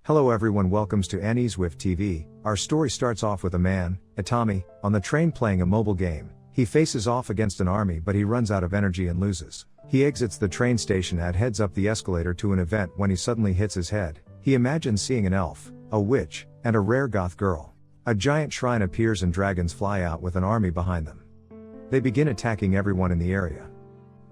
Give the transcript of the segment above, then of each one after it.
Hello everyone, welcomes to Annie's with TV. Our story starts off with a man, Itami, on the train playing a mobile game. He faces off against an army but he runs out of energy and loses. He exits the train station and heads up the escalator to an event when he suddenly hits his head. He imagines seeing an elf, a witch, and a rare goth girl. A giant shrine appears and dragons fly out with an army behind them. They begin attacking everyone in the area.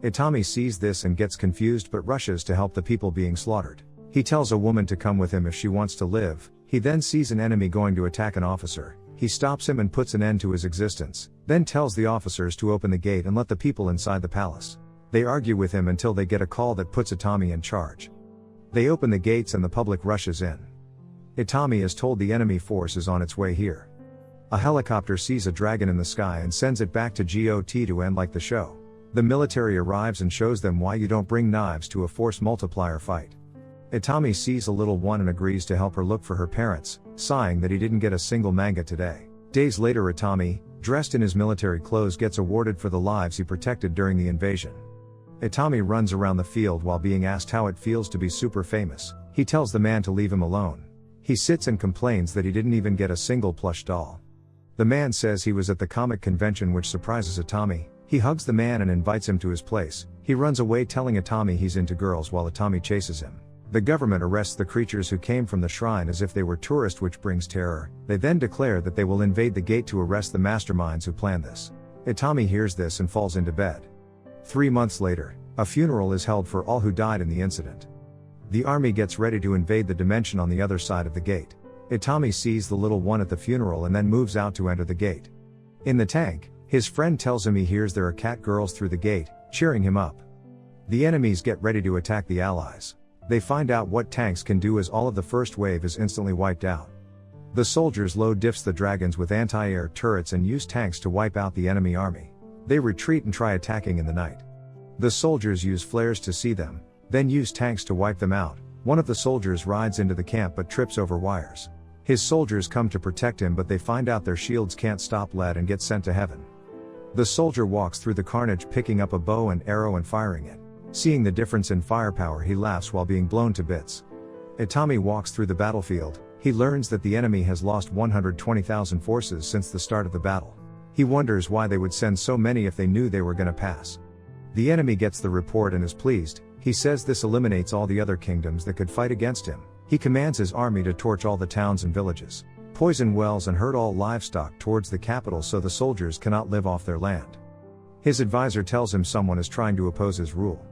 Itami sees this and gets confused but rushes to help the people being slaughtered. He tells a woman to come with him if she wants to live. He then sees an enemy going to attack an officer. He stops him and puts an end to his existence, then tells the officers to open the gate and let the people inside the palace. They argue with him until they get a call that puts Itami in charge. They open the gates and the public rushes in. Itami is told the enemy force is on its way here. A helicopter sees a dragon in the sky and sends it back to GOT to end like the show. The military arrives and shows them why you don't bring knives to a force multiplier fight. Itami sees a little one and agrees to help her look for her parents, sighing that he didn't get a single manga today. Days later, Itami, dressed in his military clothes, gets awarded for the lives he protected during the invasion. Itami runs around the field while being asked how it feels to be super famous. He tells the man to leave him alone. He sits and complains that he didn't even get a single plush doll. The man says he was at the comic convention, which surprises Itami. He hugs the man and invites him to his place. He runs away telling Itami he's into girls while Itami chases him. The government arrests the creatures who came from the shrine as if they were tourists, which brings terror. They then declare that they will invade the gate to arrest the masterminds who planned this. Itami hears this and falls into bed. 3 months later, a funeral is held for all who died in the incident. The army gets ready to invade the dimension on the other side of the gate. Itami sees the little one at the funeral and then moves out to enter the gate. In the tank, his friend tells him he hears there are cat girls through the gate, cheering him up. The enemies get ready to attack the allies. They find out what tanks can do as all of the first wave is instantly wiped out. The soldiers load diffs the dragons with anti-air turrets and use tanks to wipe out the enemy army. They retreat and try attacking in the night. The soldiers use flares to see them, then use tanks to wipe them out. One of the soldiers rides into the camp but trips over wires. His soldiers come to protect him but they find out their shields can't stop lead and get sent to heaven. The soldier walks through the carnage picking up a bow and arrow and firing it. Seeing the difference in firepower, he laughs while being blown to bits. Itami walks through the battlefield. He learns that the enemy has lost 120,000 forces since the start of the battle. He wonders why they would send so many if they knew they were gonna pass. The enemy gets the report and is pleased. He says this eliminates all the other kingdoms that could fight against him. He commands his army to torch all the towns and villages, poison wells and herd all livestock towards the capital so the soldiers cannot live off their land. His advisor tells him someone is trying to oppose his rule.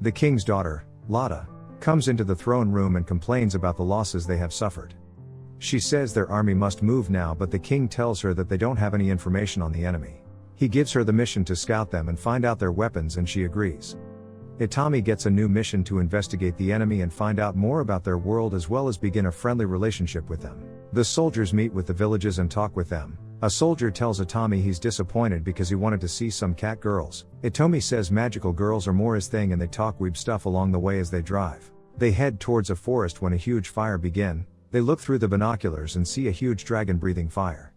The king's daughter, Lada, comes into the throne room and complains about the losses they have suffered. She says their army must move now, but the king tells her that they don't have any information on the enemy. He gives her the mission to scout them and find out their weapons and she agrees. Itami gets a new mission to investigate the enemy and find out more about their world as well as begin a friendly relationship with them. The soldiers meet with the villages and talk with them. A soldier tells Itami he's disappointed because he wanted to see some cat girls. Itami says magical girls are more his thing and they talk weeb stuff along the way as they drive. They head towards a forest when a huge fire begins. They look through the binoculars and see a huge dragon breathing fire.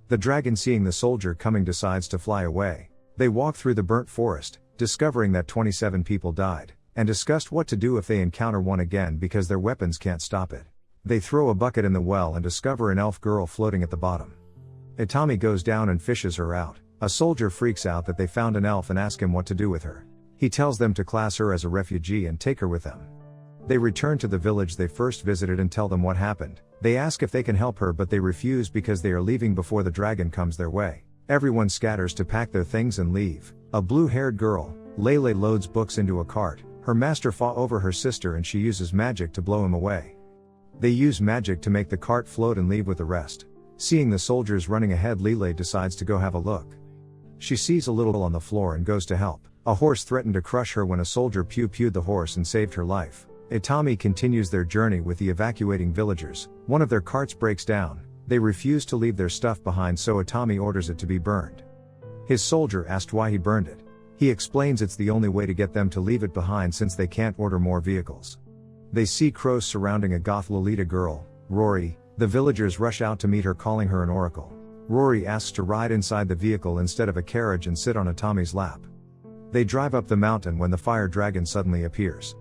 The dragon, seeing the soldier coming, decides to fly away. They walk through the burnt forest, discovering that 27 people died, and discussed what to do if they encounter one again because their weapons can't stop it. They throw a bucket in the well and discover an elf girl floating at the bottom. Itami goes down and fishes her out. A soldier freaks out that they found an elf and asks him what to do with her. He tells them to class her as a refugee and take her with them. They return to the village they first visited and tell them what happened. They ask if they can help her but they refuse because they are leaving before the dragon comes their way. Everyone scatters to pack their things and leave. A blue-haired girl, Lele, loads books into a cart. Her master fought over her sister and she uses magic to blow him away. They use magic to make the cart float and leave with the rest. Seeing the soldiers running ahead, Lele decides to go have a look. She sees a little on the floor and goes to help. A horse threatened to crush her when a soldier pew-pewed the horse and saved her life. Itami continues their journey with the evacuating villagers. One of their carts breaks down. They refuse to leave their stuff behind, so Itami orders it to be burned. His soldier asked why he burned it. He explains it's the only way to get them to leave it behind since they can't order more vehicles. They see crows surrounding a goth Lolita girl, Rory. The villagers rush out to meet her, calling her an oracle. Rory asks to ride inside the vehicle instead of a carriage and sit on Itami's lap. They drive up the mountain when the fire dragon suddenly appears.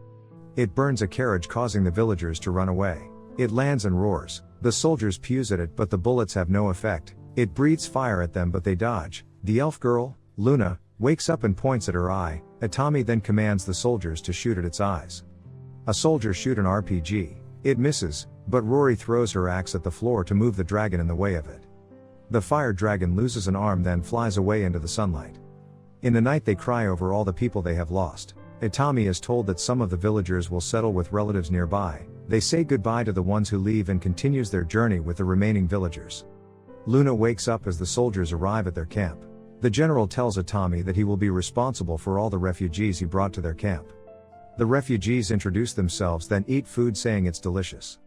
It burns a carriage, causing the villagers to run away. It lands and roars. The soldiers pews at it but the bullets have no effect. It breathes fire at them but they dodge. The elf girl, Luna, wakes up and points at her eye. Itami then commands the soldiers to shoot at its eyes. A soldier shoots an RPG. It misses, but Rory throws her axe at the floor to move the dragon in the way of it. The fire dragon loses an arm then flies away into the sunlight. In the night they cry over all the people they have lost. Itami is told that some of the villagers will settle with relatives nearby. They say goodbye to the ones who leave and continues their journey with the remaining villagers. Luna wakes up as the soldiers arrive at their camp. The general tells Itami that he will be responsible for all the refugees he brought to their camp. The refugees introduce themselves then eat food saying it's delicious.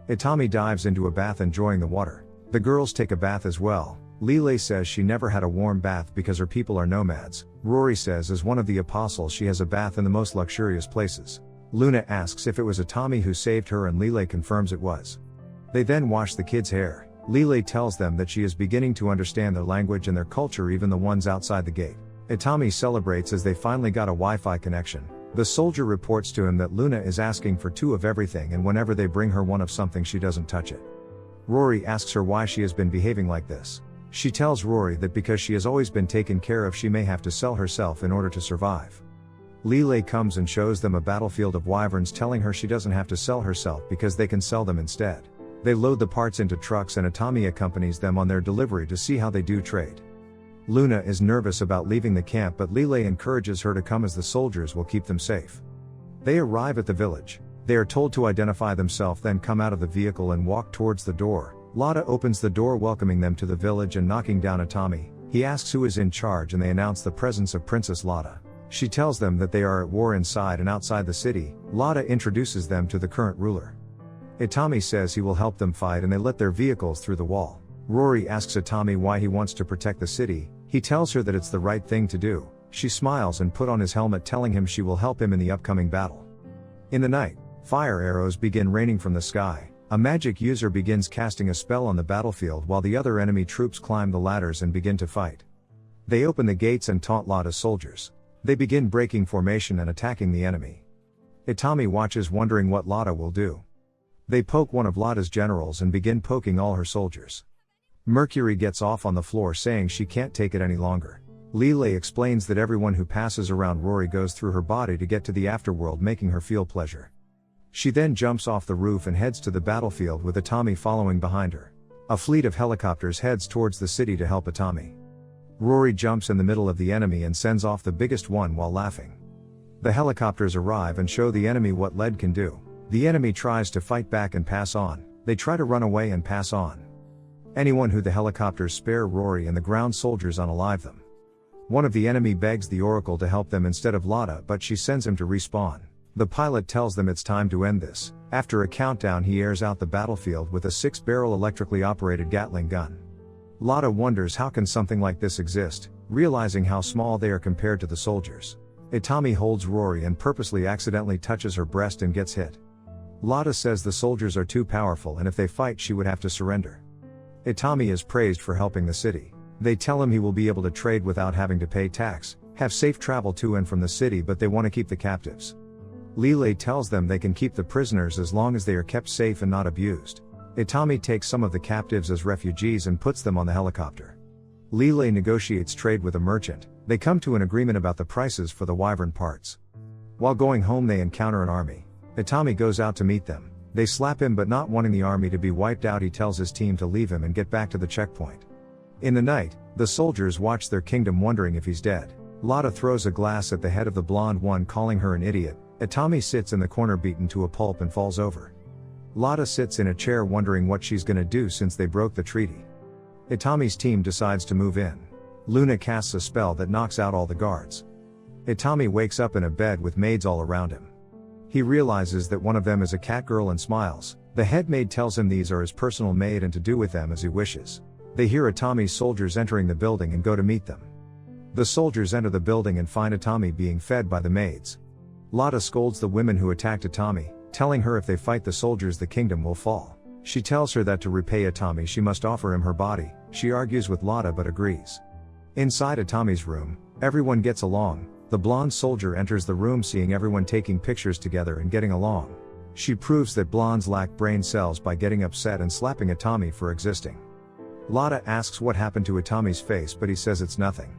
Itami dives into a bath enjoying the water. The girls take a bath as well. Lile says she never had a warm bath because her people are nomads. Rory says as one of the apostles she has a bath in the most luxurious places. Luna asks if it was Itami who saved her and Lile confirms it was. They then wash the kids' hair. Lile tells them that she is beginning to understand their language and their culture, even the ones outside the gate. Itami celebrates as they finally got a Wi-Fi connection. The soldier reports to him that Luna is asking for 2 of everything and whenever they bring her 1 of something she doesn't touch it. Rory asks her why she has been behaving like this. She tells Rory that because she has always been taken care of she may have to sell herself in order to survive. Lile comes and shows them a battlefield of wyverns telling her she doesn't have to sell herself because they can sell them instead. They load the parts into trucks and Itami accompanies them on their delivery to see how they do trade. Luna is nervous about leaving the camp but Lile encourages her to come as the soldiers will keep them safe. They arrive at the village. They are told to identify themselves then come out of the vehicle and walk towards the door. Lada opens the door welcoming them to the village and knocking down Itami. He asks who is in charge and they announce the presence of Princess Lada. She tells them that they are at war inside and outside the city. Lada introduces them to the current ruler. Itami says he will help them fight and they let their vehicles through the wall. Rory asks Itami why he wants to protect the city. He tells her that it's the right thing to do. She smiles and put on his helmet telling him she will help him in the upcoming battle. In the night, fire arrows begin raining from the sky. A magic user begins casting a spell on the battlefield while the other enemy troops climb the ladders and begin to fight. They open the gates and taunt Lada's soldiers. They begin breaking formation and attacking the enemy. Itami watches wondering what Lada will do. They poke one of Lada's generals and begin poking all her soldiers. Mercury gets off on the floor saying she can't take it any longer. Lile explains that everyone who passes around Rory goes through her body to get to the afterworld making her feel pleasure. She then jumps off the roof and heads to the battlefield with Itami following behind her. A fleet of helicopters heads towards the city to help Itami. Rory jumps in the middle of the enemy and sends off the biggest one while laughing. The helicopters arrive and show the enemy what lead can do. The enemy tries to fight back and pass on. They try to run away and pass on. Anyone who the helicopters spare Rory and the ground soldiers unalive them. One of the enemy begs the Oracle to help them instead of Lada but she sends him to respawn. The pilot tells them it's time to end this. After a countdown he airs out the battlefield with a 6-barrel electrically operated Gatling gun. Lada wonders how can something like this exist, realizing how small they are compared to the soldiers. Itami holds Rory and purposely accidentally touches her breast and gets hit. Lada says the soldiers are too powerful and if they fight she would have to surrender. Itami is praised for helping the city. They tell him he will be able to trade without having to pay tax, have safe travel to and from the city but they want to keep the captives. Lile tells them they can keep the prisoners as long as they are kept safe and not abused. Itami takes some of the captives as refugees and puts them on the helicopter. Lile negotiates trade with a merchant. They come to an agreement about the prices for the wyvern parts. While going home they encounter an army. Itami goes out to meet them. They slap him but not wanting the army to be wiped out he tells his team to leave him and get back to the checkpoint. In the night, the soldiers watch their kingdom wondering if he's dead. Lada throws a glass at the head of the blonde one calling her an idiot. Itami sits in the corner beaten to a pulp and falls over. Lada sits in a chair wondering what she's gonna do since they broke the treaty. Itami's team decides to move in. Luna casts a spell that knocks out all the guards. Itami wakes up in a bed with maids all around him. He realizes that one of them is a cat girl and smiles. The head maid tells him these are his personal maid and to do with them as he wishes. They hear Itami's soldiers entering the building and go to meet them. The soldiers enter the building and find Itami being fed by the maids. Lada scolds the women who attacked Itami, telling her if they fight the soldiers the kingdom will fall. She tells her that to repay Itami she must offer him her body. She argues with Lada but agrees. Inside Itami's room, everyone gets along. The blonde soldier enters the room seeing everyone taking pictures together and getting along. She proves that blondes lack brain cells by getting upset and slapping Itami for existing. Lotta asks what happened to Itami's face, but he says it's nothing.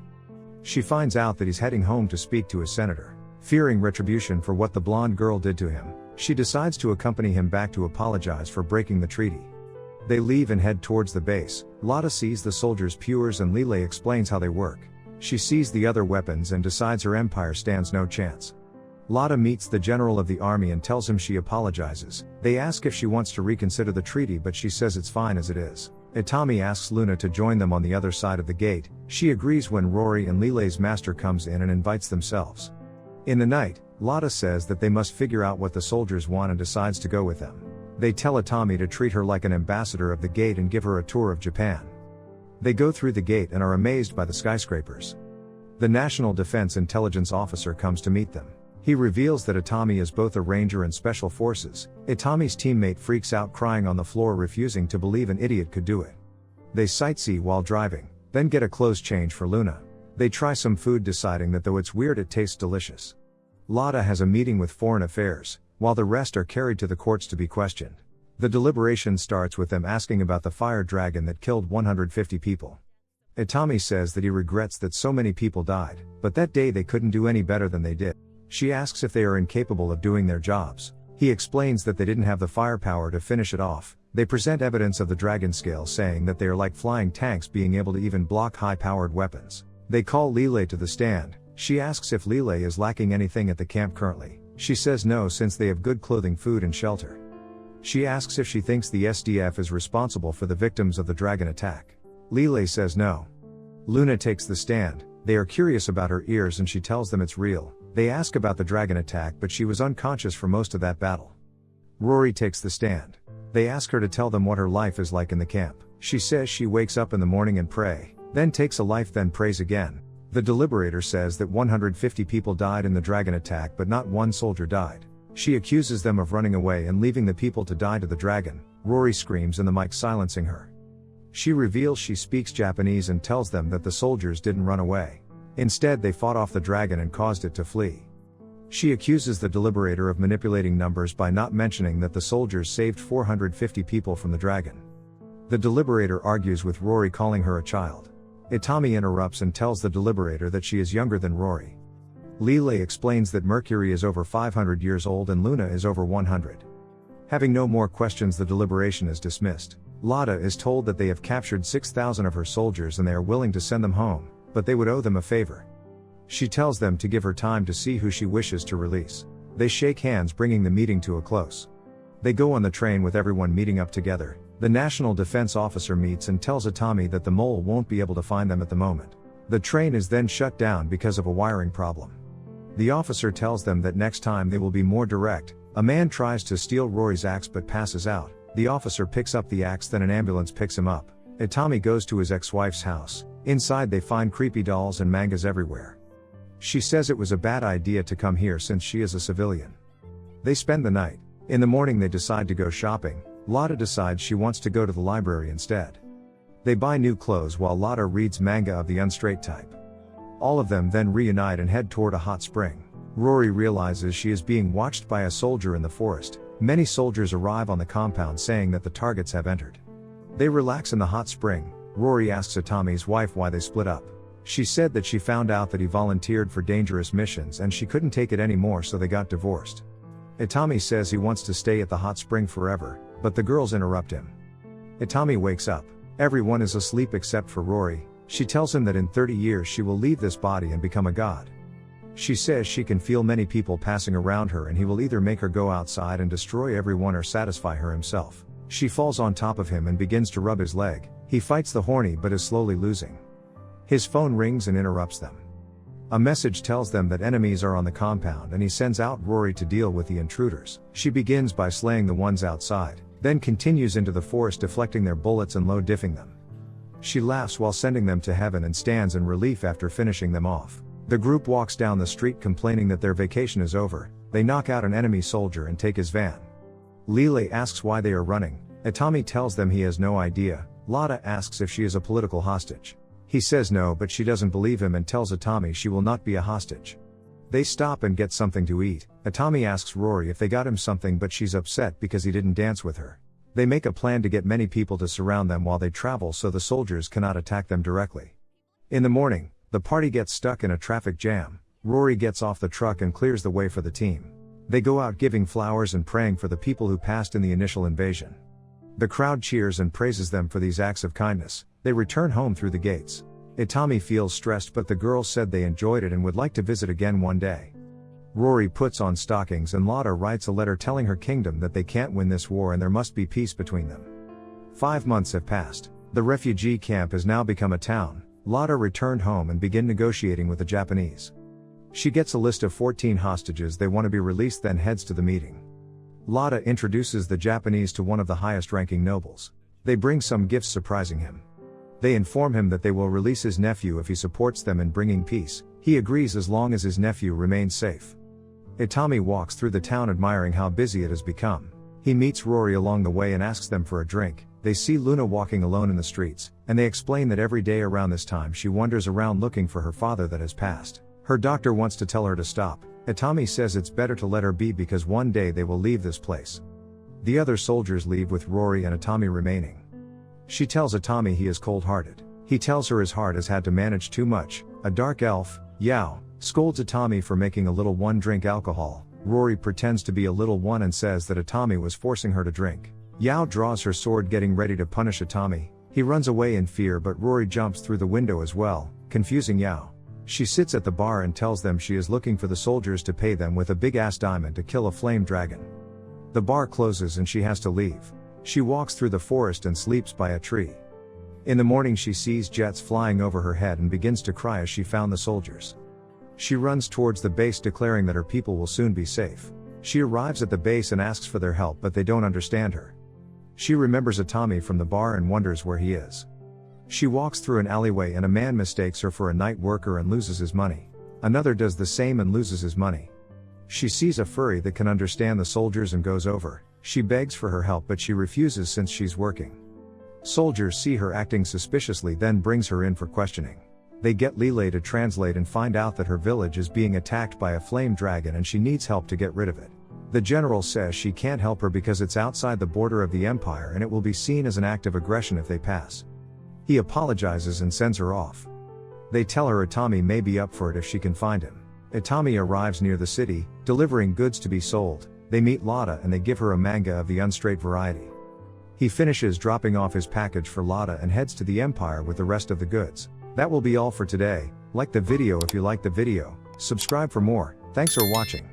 She finds out that he's heading home to speak to his senator. Fearing retribution for what the blonde girl did to him, she decides to accompany him back to apologize for breaking the treaty. They leave and head towards the base. Lotta sees the soldiers' pewers and Lile explains how they work. She sees the other weapons and decides her empire stands no chance. Lotta meets the general of the army and tells him she apologizes. They ask if she wants to reconsider the treaty, but she says it's fine as it is. Itami asks Luna to join them on the other side of the gate. She agrees when Rory and Lile's master comes in and invites themselves. In the night, Lotta says that they must figure out what the soldiers want and decides to go with them. They tell Itami to treat her like an ambassador of the gate and give her a tour of Japan. They go through the gate and are amazed by the skyscrapers. The National Defense Intelligence Officer comes to meet them. He reveals that Itami is both a ranger and special forces. Itami's teammate freaks out crying on the floor, refusing to believe an idiot could do it. They sightsee while driving, then get a clothes change for Luna. They try some food, deciding that though it's weird it tastes delicious. Lotta has a meeting with Foreign Affairs, while the rest are carried to the courts to be questioned. The deliberation starts with them asking about the fire dragon that killed 150 people. Itami says that he regrets that so many people died, but that day they couldn't do any better than they did. She asks if they are incapable of doing their jobs. He explains that they didn't have the firepower to finish it off. They present evidence of the dragon scale, saying that they are like flying tanks, being able to even block high-powered weapons. They call Lile to the stand. She asks if Lile is lacking anything at the camp currently. She says no, since they have good clothing, food and shelter. She asks if she thinks the SDF is responsible for the victims of the dragon attack. Lile says no. Luna takes the stand. They are curious about her ears and she tells them it's real. They ask about the dragon attack, but she was unconscious for most of that battle. Rory takes the stand. They ask her to tell them what her life is like in the camp. She says she wakes up in the morning and pray, then takes a life, then prays again. The deliberator says that 150 people died in the dragon attack, but not one soldier died. She accuses them of running away and leaving the people to die to the dragon. Rory screams in the mic, silencing her. She reveals she speaks Japanese and tells them that the soldiers didn't run away. Instead, they fought off the dragon and caused it to flee. She accuses the deliberator of manipulating numbers by not mentioning that the soldiers saved 450 people from the dragon. The deliberator argues with Rory, calling her a child. Itami interrupts and tells the deliberator that she is younger than Rory. Lile explains that Mercury is over 500 years old and Luna is over 100. Having no more questions, the deliberation is dismissed. Lotta is told that they have captured 6,000 of her soldiers and they are willing to send them home, but they would owe them a favor. She tells them to give her time to see who she wishes to release. They shake hands, bringing the meeting to a close. They go on the train with everyone meeting up together. The National Defense Officer meets and tells Itami that the mole won't be able to find them at the moment. The train is then shut down because of a wiring problem. The officer tells them that next time they will be more direct. A man tries to steal Rory's axe but passes out. The officer picks up the axe, then an ambulance picks him up. Itami goes to his ex-wife's house. Inside they find creepy dolls and mangas everywhere. She says it was a bad idea to come here since she is a civilian. They spend the night. In the morning they decide to go shopping. Lotta decides she wants to go to the library instead. They buy new clothes while Lotta reads manga of the unstraight type. All of them then reunite and head toward a hot spring. Rory realizes she is being watched by a soldier in the forest. Many soldiers arrive on the compound saying that the targets have entered. They relax in the hot spring. Rory asks Itami's wife why they split up. She said that she found out that he volunteered for dangerous missions and she couldn't take it anymore, so they got divorced. Itami says he wants to stay at the hot spring forever, but the girls interrupt him. Itami wakes up. Everyone is asleep except for Rory. She tells him that in 30 years she will leave this body and become a god. She says she can feel many people passing around her and he will either make her go outside and destroy everyone or satisfy her himself. She falls on top of him and begins to rub his leg. He fights the horny but is slowly losing. His phone rings and interrupts them. A message tells them that enemies are on the compound and he sends out Rory to deal with the intruders. She begins by slaying the ones outside, then continues into the forest deflecting their bullets and low-diffing them. She laughs while sending them to heaven and stands in relief after finishing them off. The group walks down the street complaining that their vacation is over. They knock out an enemy soldier and take his van. Lile asks why they are running. Itami tells them he has no idea. Lotta asks if she is a political hostage. He says no, but she doesn't believe him and tells Itami she will not be a hostage. They stop and get something to eat. Atami asks Rory if they got him something, but she's upset because he didn't dance with her. They make a plan to get many people to surround them while they travel so the soldiers cannot attack them directly. In the morning, the party gets stuck in a traffic jam. Rory gets off the truck and clears the way for the team. They go out giving flowers and praying for the people who passed in the initial invasion. The crowd cheers and praises them for these acts of kindness. They return home through the gates. Itami feels stressed, but the girls said they enjoyed it and would like to visit again one day. Rory puts on stockings and Lotta writes a letter telling her kingdom that they can't win this war and there must be peace between them. 5 months have passed. The refugee camp has now become a town. Lotta returned home and began negotiating with the Japanese. She gets a list of 14 hostages they want to be released, then heads to the meeting. Lotta introduces the Japanese to one of the highest-ranking nobles. They bring some gifts surprising him. They inform him that they will release his nephew if he supports them in bringing peace. He agrees as long as his nephew remains safe. Itami walks through the town admiring how busy it has become. He meets Rory along the way and asks them for a drink. They see Luna walking alone in the streets, and they explain that every day around this time she wanders around looking for her father that has passed. Her doctor wants to tell her to stop. Itami says it's better to let her be because one day they will leave this place. The other soldiers leave with Rory and Itami remaining. She tells Itami he is cold-hearted. He tells her his heart has had to manage too much. A dark elf, Yao, scolds Itami for making a little one drink alcohol. Rory pretends to be a little one and says that Itami was forcing her to drink. Yao draws her sword, getting ready to punish Itami. He runs away in fear, but Rory jumps through the window as well, confusing Yao. She sits at the bar and tells them she is looking for the soldiers to pay them with a big-ass diamond to kill a flame dragon. The bar closes and she has to leave. She walks through the forest and sleeps by a tree. In the morning she sees jets flying over her head and begins to cry as she found the soldiers. She runs towards the base declaring that her people will soon be safe. She arrives at the base and asks for their help, but they don't understand her. She remembers Itami from the bar and wonders where he is. She walks through an alleyway and a man mistakes her for a night worker and loses his money. Another does the same and loses his money. She sees a furry that can understand the soldiers and goes over. She begs for her help, but she refuses since she's working. Soldiers see her acting suspiciously, then brings her in for questioning. They get Lele to translate and find out that her village is being attacked by a flame dragon and she needs help to get rid of it. The general says she can't help her because it's outside the border of the empire and it will be seen as an act of aggression if they pass. He apologizes and sends her off. They tell her Itami may be up for it if she can find him. Itami arrives near the city, delivering goods to be sold. They meet Lotta and they give her a manga of the unstraight variety. He finishes dropping off his package for Lotta and heads to the empire with the rest of the goods. That will be all for today. Like the video if you like the video, subscribe for more. Thanks for watching.